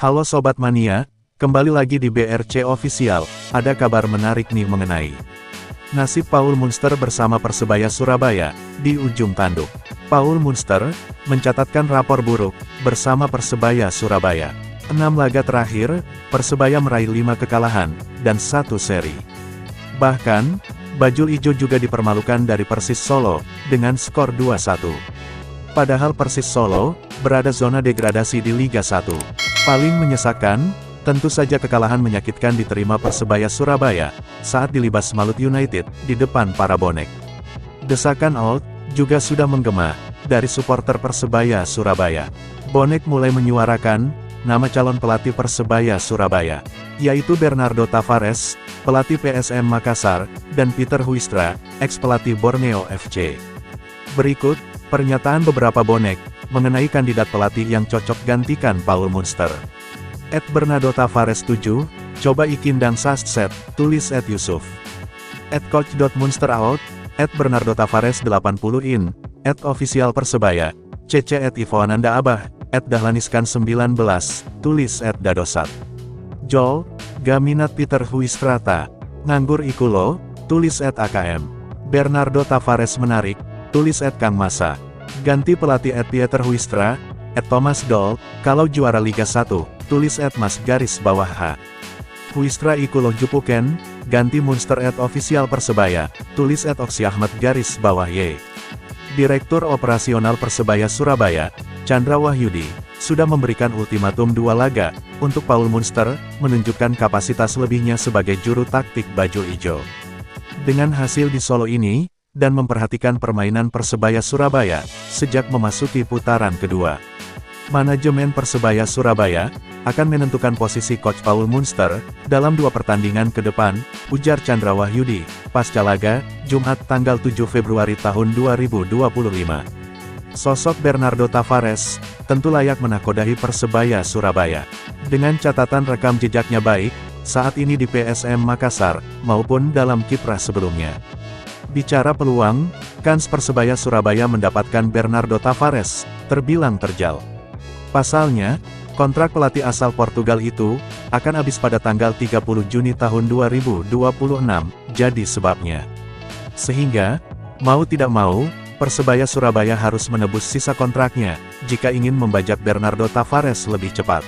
Halo Sobat Mania, kembali lagi di BRC Official. Ada kabar menarik nih mengenai nasib Paul Munster bersama Persebaya Surabaya di ujung tanduk. Paul Munster mencatatkan rapor buruk bersama Persebaya Surabaya. 6 laga terakhir, Persebaya meraih 5 kekalahan dan 1 seri. Bahkan, Bajul Ijo juga dipermalukan dari Persis Solo dengan skor 2-1. Padahal Persis Solo berada zona degradasi di Liga 1. Paling menyesakan, tentu saja kekalahan menyakitkan diterima Persebaya Surabaya saat dilibas Malut United di depan para bonek. Desakan out juga sudah menggema dari supporter Persebaya Surabaya. Bonek mulai menyuarakan nama calon pelatih Persebaya Surabaya, yaitu Bernardo Tavares, pelatih PSM Makassar, dan Peter Huistra, ex-pelatih Borneo FC. Berikut pernyataan beberapa bonek mengenai kandidat pelatih yang cocok gantikan Paul Munster. @Bernardo Tavares 7, coba ikindang sasset, tulis @Yusuf. @Coach.Munster out, @Bernardo Tavares 80 in, @Official Persebaya, CC @Ivoananda Abah, @Dahlaniskan 19, tulis @Dadosat. Jol, Gaminat Peter Huistrata, nganggur ikulo, tulis @AKM. Bernardo Tavares menarik, tulis @Kang Masa. Ganti pelatih @Pieter Huistra, @Thomas Doll, kalau juara Liga 1, tulis @Mas_H. Huistra ikulo jupuken, ganti Munster @Official Persebaya, tulis @Oksi_Ahmad_Y. Direktur Operasional Persebaya Surabaya, Chandra Wahyudi, sudah memberikan ultimatum 2 laga untuk Paul Munster, menunjukkan kapasitas lebihnya sebagai juru taktik Bajul Ijo. Dengan hasil di Solo ini, dan memperhatikan permainan Persebaya Surabaya sejak memasuki putaran kedua, manajemen Persebaya Surabaya akan menentukan posisi Coach Paul Munster dalam 2 pertandingan ke depan, ujar Chandra Wahyudi, pasca laga, Jumat tanggal 7 Februari tahun 2025. Sosok Bernardo Tavares tentu layak menakodai Persebaya Surabaya. Dengan catatan rekam jejaknya baik, saat ini di PSM Makassar, maupun dalam kiprah sebelumnya. Bicara peluang, kans Persebaya Surabaya mendapatkan Bernardo Tavares terbilang terjal. Pasalnya, kontrak pelatih asal Portugal itu akan habis pada tanggal 30 Juni tahun 2026, jadi sebabnya. Sehingga, mau tidak mau, Persebaya Surabaya harus menebus sisa kontraknya jika ingin membajak Bernardo Tavares lebih cepat.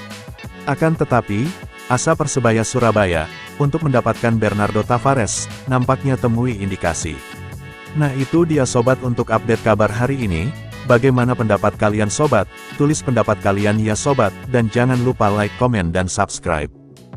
Akan tetapi, asa Persebaya Surabaya untuk mendapatkan Bernardo Tavares nampaknya temui indikasi. Nah itu dia sobat untuk update kabar hari ini. Bagaimana pendapat kalian sobat? Tulis pendapat kalian ya sobat, dan jangan lupa like, komen dan subscribe.